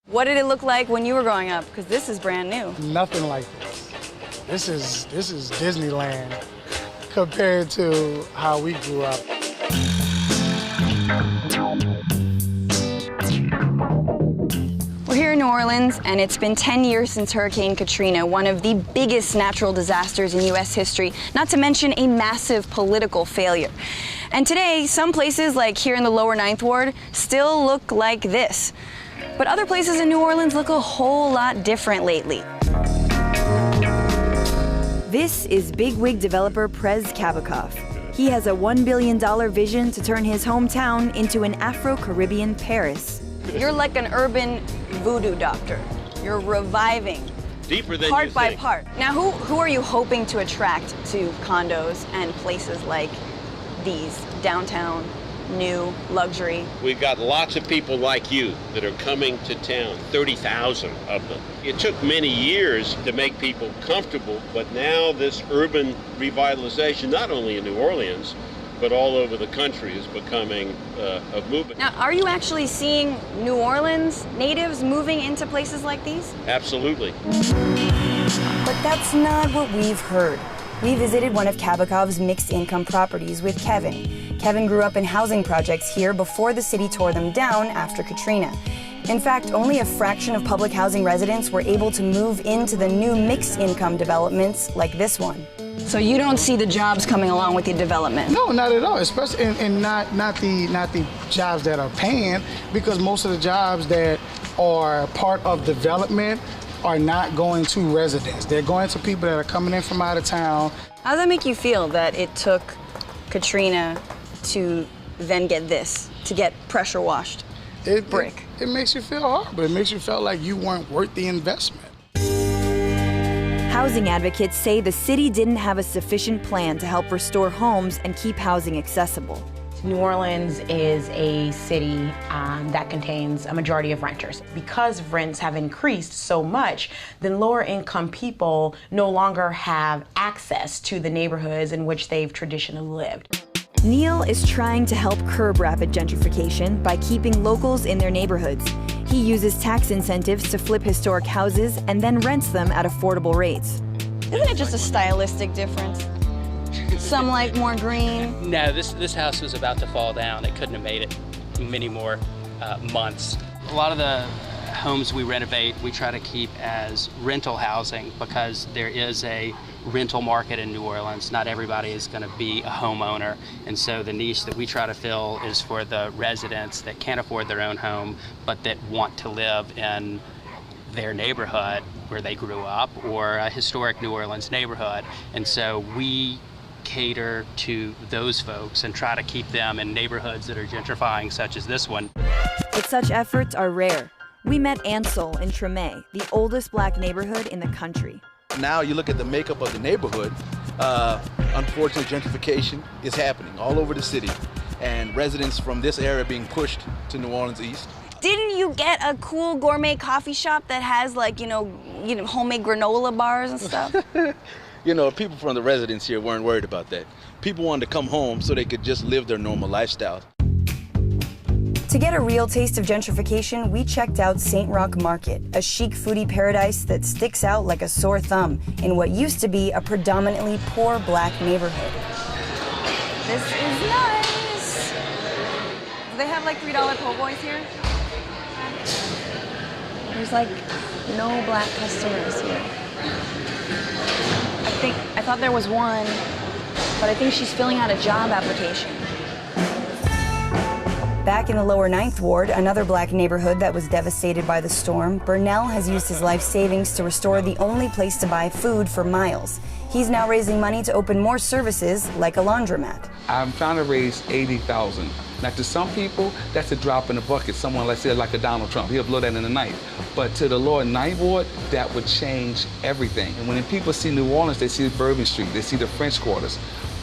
What did it look like when you were growing up? Because this is brand new. Nothing like this. This is Disneyland compared to how we grew up. We're here in New Orleans, and it's been 10 years since Hurricane Katrina, one of the biggest natural disasters in U.S. history, not to mention a massive political failure. And today, some places, like here in the lower Ninth Ward, still look like this. But other places in New Orleans look a whole lot different lately. This is bigwig developer Prez Kabakov. He has a $1 billion vision to turn his hometown into an Afro-Caribbean Paris. You're like an urban voodoo doctor. You're reviving deeper than part you by think. part. Now, who are you hoping to attract to condos and places like these, downtown, new, luxury? We've got lots of people like you that are coming to town, 30,000 of them. It took many years to make people comfortable, but now this urban revitalization, not only in New Orleans, but all over the country, is becoming a movement. Now, are you actually seeing New Orleans natives moving into places like these? Absolutely. But that's not what we've heard. We visited one of Kabakov's mixed-income properties with Kevin. Kevin grew up in housing projects here before the city tore them down after Katrina. In fact, only a fraction of public housing residents were able to move into the new mixed-income developments like this one. So you don't see the jobs coming along with the development? No, not at all. Especially and not the jobs that are paying, because most of the jobs that are part of development are not going to residents. They're going to people that are coming in from out of town. How does that make you feel that it took Katrina to then get this, to get pressure washed brick? It makes you feel horrible. It makes you feel like you weren't worth the investment. Housing advocates say the city didn't have a sufficient plan to help restore homes and keep housing accessible. New Orleans is a city that contains a majority of renters. Because rents have increased so much, then lower income people no longer have access to the neighborhoods in which they've traditionally lived. Neil is trying to help curb rapid gentrification by keeping locals in their neighborhoods. He uses tax incentives to flip historic houses and then rents them at affordable rates. Isn't it just a stylistic difference? Some like more green. No, this house was about to fall down. It couldn't have made it many more months. A lot of the homes we renovate, we try to keep as rental housing because there is a rental market in New Orleans. Not everybody is going to be a homeowner, and so the niche that we try to fill is for the residents that can't afford their own home but that want to live in their neighborhood where they grew up or a historic New Orleans neighborhood. And so we cater to those folks and try to keep them in neighborhoods that are gentrifying, such as this one. But such efforts are rare. We met Ansel in Treme, the oldest black neighborhood in the country. Now you look at the makeup of the neighborhood, unfortunately gentrification is happening all over the city, and residents from this area being pushed to New Orleans East. Didn't you get a cool gourmet coffee shop that has like, you know, homemade granola bars and stuff? You know, people from the residents here weren't worried about that. People wanted to come home so they could just live their normal lifestyle. To get a real taste of gentrification, we checked out St. Roch Market, a chic foodie paradise that sticks out like a sore thumb in what used to be a predominantly poor black neighborhood. This is nice. Do they have like $3 po' boys here? There's like no black customers here. I thought there was one, but I think she's filling out a job application. Back in the lower Ninth Ward, another black neighborhood that was devastated by the storm, Burnell has used his life savings to restore the only place to buy food for miles. He's now raising money to open more services like a laundromat. I'm trying to raise $80,000. Now, to some people, that's a drop in the bucket. Someone, let's say, like a Donald Trump, he'll blow that in the night. But to the lower Ninth Ward, that would change everything. And when people see New Orleans, they see Bourbon Street, they see the French Quarters,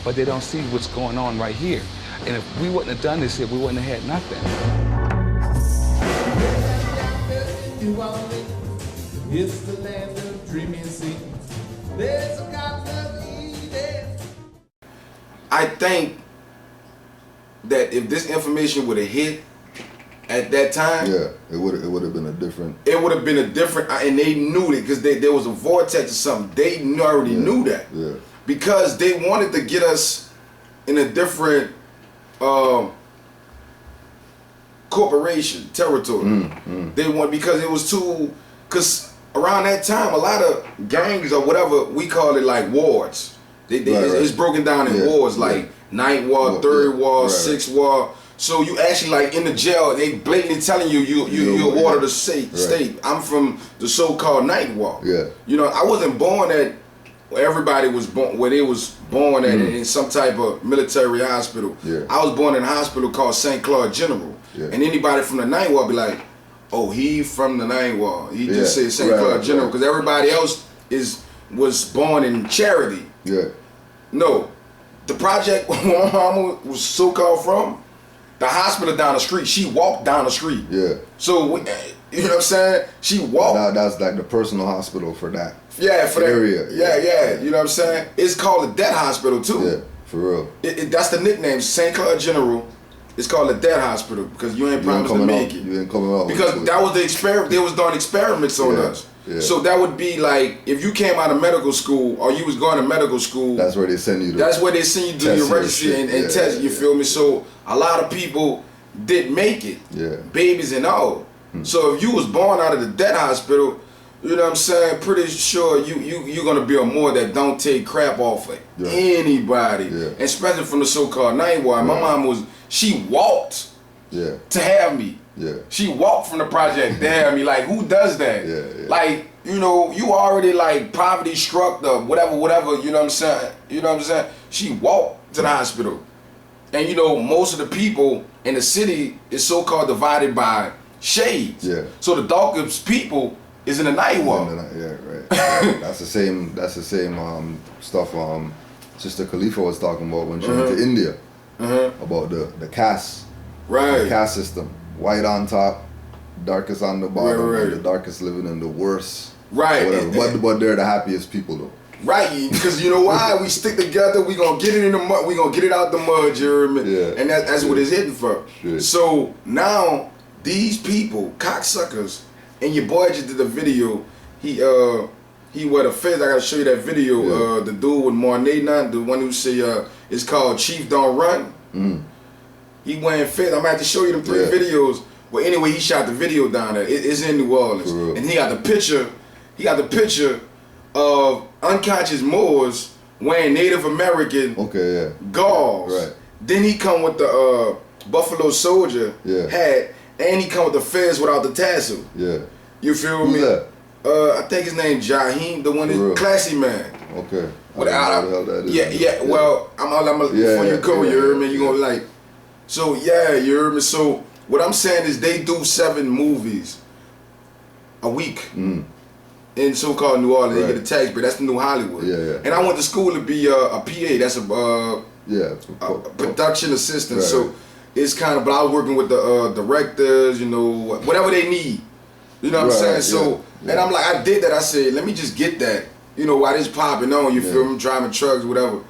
but they don't see what's going on right here. And if we wouldn't have done this here, we wouldn't have had nothing. It's the land of dreaming sea. There's a God of Eden. I think that if this information would have hit at that time. Yeah, it would have been a different. It would have been a different, and they knew it because there was a vortex or something. They already knew that. Yeah. Because they wanted to get us in a different corporation territory. They want because it was too. Because around that time, a lot of gangs or whatever we call it like wards. It's broken down in wards like Ninth Ward, Third Ward, Sixth Ward. So you actually like in the jail, they blatantly telling you're a ward of the state. I'm from the so-called Ninth Ward. Yeah. You know, I wasn't born at where everybody was born, where they was born at in some type of military hospital. Yeah. I was born in a hospital called St. Claude General. Yeah. And anybody from the Ninth Ward be like, oh, he from the Ninth Ward. He just said St. Claude General because everybody else was born in Charity. Yeah. No, the project where my mama was so-called from, the hospital down the street, she walked down the street. Yeah. So, you know what I'm saying? She walked. That's like the personal hospital for that. Yeah, for that area. Yeah. You know what I'm saying? It's called the Dead Hospital, too. Yeah, for real. That's the nickname, St. Claude General. It's called the Dead Hospital because you ain't promised to make it. You ain't coming out. Because that was the experiment. They was doing experiments on us. Yeah. So that would be like if you came out of medical school or you was going to medical school. That's where they send you. That's where they send you to your registry and test. You feel me? So a lot of people didn't make it. Yeah. Babies and all. So if you was born out of the Dead Hospital, you know what I'm saying? Pretty sure you're gonna be a more that don't take crap off of anybody, especially from the so-called Ninth Ward. My mom she walked to have me. Yeah. She walked from the project to have me. Like, who does that? Yeah. Like, you know, you already like poverty struck or whatever, you know what I'm saying? You know what I'm saying? She walked to the hospital. And you know, most of the people in the city is so-called divided by shades. Yeah. So the darkest people is in the Ninth Ward. Yeah, right. That's the same stuff Sister Khalifa was talking about when she went to India. About the caste. Right. The caste system. White on top, darkest on the bottom, and the darkest living in the worst. Right. Whatever. But they're the happiest people though. Right, because you know why? We stick together, we gonna get it in the mud, we gonna get it out the mud, you hear me? Yeah. And that's what it's hitting for. Yeah. So now these people, cocksuckers, and your boy just did a video, he wore the fez. I gotta show you that video, the dude with Marnay, the one who say it's called Chief Don't Run. He wearing fez. I'm gonna have to show you them 3 videos. Well, anyway, he shot the video down there. It's in New Orleans, and he got the picture. He got the picture of unconscious Moors wearing Native American gauze. Right. Then he come with the Buffalo Soldier hat, and he come with the fez without the tassel. Yeah. You feel me? That? I think his name Jaheim, the one is Classy Man. Okay. Yeah. Well, before you come, you hear me? You gonna like. So you heard me. So what I'm saying is they do 7 movies a week in so-called New Orleans. They get a tax break. That's the new Hollywood. And I went to school to be a PA. That's a production assistant. Right. So it's kind of. But I was working with the directors. You know, whatever they need. You know what I'm saying? So and I'm like, I did that. I said, let me just get that. You know, while this popping on. You feel me? Driving trucks, whatever.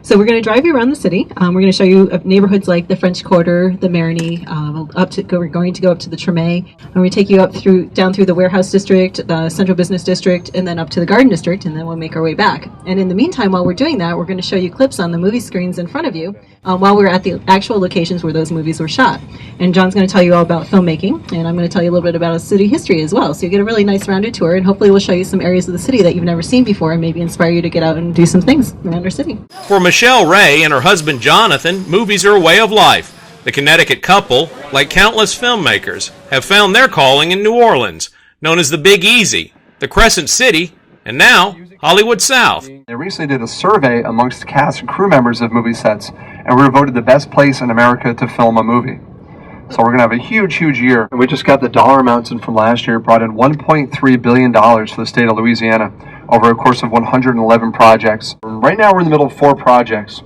So we're going to drive you around the city. We're going to show you neighborhoods like the French Quarter, the Marigny. We're going to go up to the Treme. And we take you down through the Warehouse District, the Central Business District, and then up to the Garden District, and then we'll make our way back. And in the meantime, while we're doing that, we're going to show you clips on the movie screens in front of you while we're at the actual locations where those movies were shot. And John's going to tell you all about filmmaking, and I'm going to tell you a little bit about city history as well. So you get a really nice rounded tour, and hopefully we'll show you some areas of the city that you've never seen before and maybe inspire you to get out and do some things around our city. For Michelle Ray and her husband Jonathan, movies are a way of life. The Connecticut couple, like countless filmmakers, have found their calling in New Orleans, known as the Big Easy, the Crescent City, and now Hollywood South. They recently did a survey amongst cast and crew members of movie sets, and we were voted the best place in America to film a movie. So we're going to have a huge, huge year. And we just got the dollar amounts in from last year. It brought in $1.3 billion for the state of Louisiana over a course of 111 projects. Right now we're in the middle of 4 projects.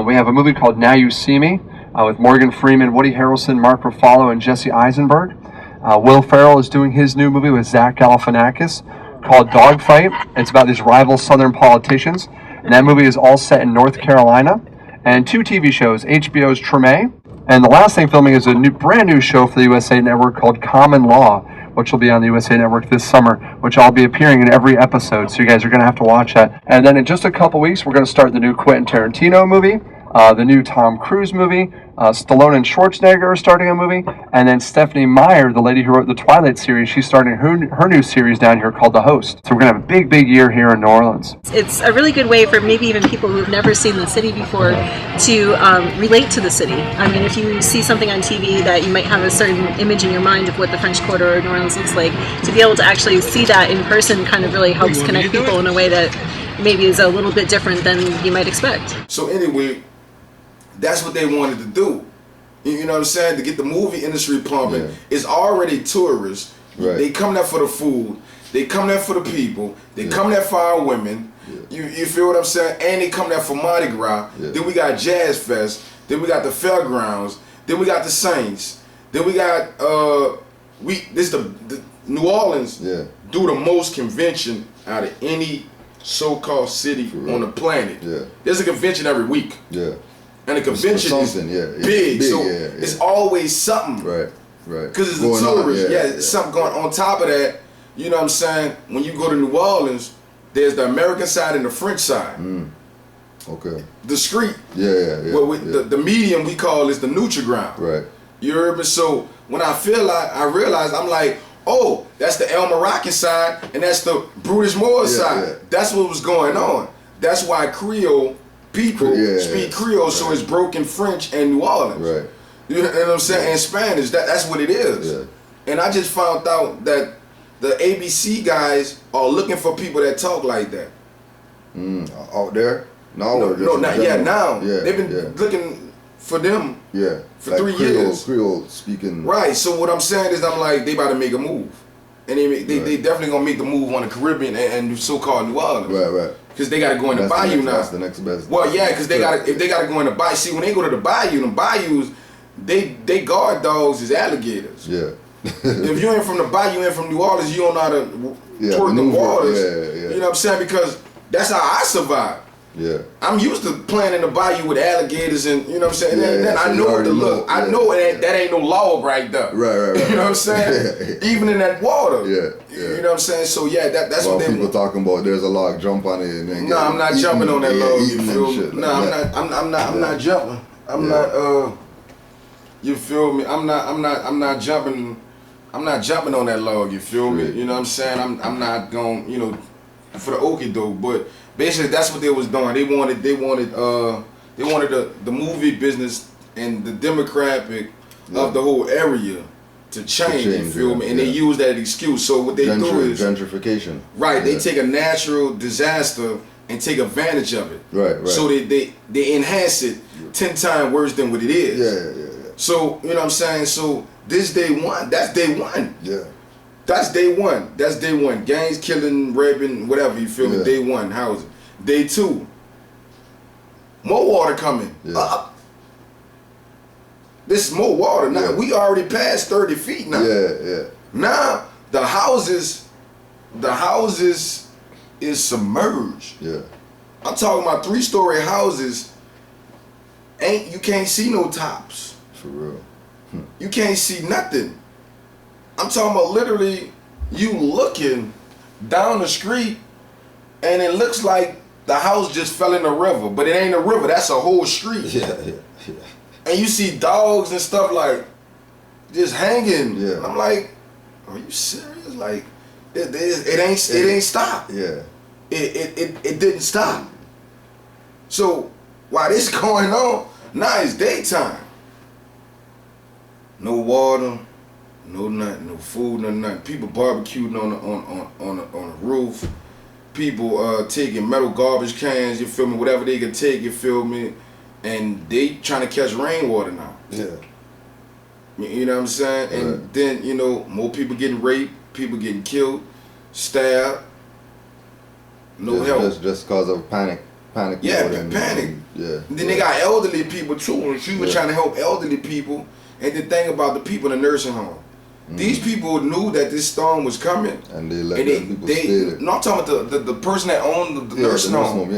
We have a movie called Now You See Me with Morgan Freeman, Woody Harrelson, Mark Ruffalo, and Jesse Eisenberg. Will Ferrell is doing his new movie with Zach Galifianakis called Dogfight. It's about these rival Southern politicians. And that movie is all set in North Carolina. And 2 TV shows, HBO's Treme. And the last thing filming is a brand new show for the USA Network called Common Law, which will be on the USA Network this summer, which I'll be appearing in every episode. So you guys are going to have to watch that. And then in just a couple weeks, we're going to start the new Quentin Tarantino movie, the new Tom Cruise movie. Stallone and Schwarzenegger are starting a movie. And then Stephanie Meyer, the lady who wrote the Twilight series, she's starting her new series down here called The Host. So we're going to have a big, big year here in New Orleans. It's a really good way for maybe even people who've never seen the city before to relate to the city. I mean, if you see something on TV that you might have a certain image in your mind of what the French Quarter or New Orleans looks like, to be able to actually see that in person kind of really helps connect people in a way that maybe is a little bit different than you might expect. So anyway, that's what they wanted to do. You know what I'm saying? To get the movie industry pumping. Yeah. It's already tourists. Right. They come there for the food. They come there for the people. They come there for our women. Yeah. You feel what I'm saying? And they come there for Mardi Gras. Yeah. Then we got Jazz Fest. Then we got the Fairgrounds. Then we got the Saints. Then we got the New Orleans do the most convention out of any so-called city on the planet. Yeah. There's a convention every week. Yeah. And the convention is big, so it's always something. Right. Because it's a tourist. It's something going on top of that. You know what I'm saying? When you go to New Orleans, there's the American side and the French side. Okay. The street. The medium we call is the neutral ground. Right. You heard me? So when I realize I'm like, oh, that's the El Moroccan side and that's the Brutish Moor side. Yeah. That's what was going on. That's why Creole people speak Creole, so it's broken French and New Orleans. Right. You know what I'm saying? And Spanish, that's what it is. Yeah. And I just found out that the ABC guys are looking for people that talk like that. Out there? No, not yet. Now they've been looking for them. Yeah. For like 3 years. Creole speaking. Right. So what I'm saying is, I'm like, they about to make a move, and they definitely gonna make the move on the Caribbean and so-called New Orleans. Right. Because they got to go in the bayou now. That's the next best. Well, yeah, because if they got to go in the bayou. See, when they go to the bayous, they guard dogs as alligators. Yeah. If you ain't from the bayou, you ain't from New Orleans, you don't know how to twerk the waters. You know what I'm saying? Because that's how I survive. Yeah. I'm used to playing in the bayou with alligators and, you know what I'm saying? And then I know the look. I know that ain't no log right there. Right. You know what I'm saying? Even in that water. You know what I'm saying? So that's what they people talking about. There's a log, jump on it and then I'm not jumping on that log. You feel me? No, I'm not jumping. I'm not you feel me? I'm not jumping. I'm not jumping on that log. You feel me? You know what I'm saying? I'm not going, for the okie doke, but basically, that's what they was doing. They wanted the movie business and the demographic of the whole area to change. You feel me? And they use that excuse. So what they do is gentrification. Right. They take a natural disaster and take advantage of it. Right. So they enhance it 10 times worse than what it is. Yeah. So you know what I'm saying? So this day one. That's day one. Yeah. That's day one. Gangs, killing, raping, whatever, you feel me? Day one, housing. Day two, more water coming up. This is more water. Now, we already passed 30 feet now. Yeah. Now, the houses is submerged. Yeah. I'm talking about 3-story houses. You can't see no tops. For real. You can't see nothing. I'm talking about literally you looking down the street and it looks like the house just fell in the river, but it ain't a river, that's a whole street. Yeah. And you see dogs and stuff like just hanging. Yeah. I'm like, are you serious? Like it ain't stopped. Yeah. It didn't stop. So while this going on, now it's daytime. No water. No nothing, no food, no nothing. People barbecuing on a roof. People taking metal garbage cans, you feel me, whatever they can take, you feel me, and they trying to catch rainwater now. Yeah. You know what I'm saying? And then, more people getting raped, people getting killed, stabbed, no help. Just because of panic. Panic. And then they got elderly people too, and she was trying to help elderly people. And the thing about the people in the nursing home. These people knew that this storm was coming, and they let people stay there. No, I'm talking about the person that owned the nursing home.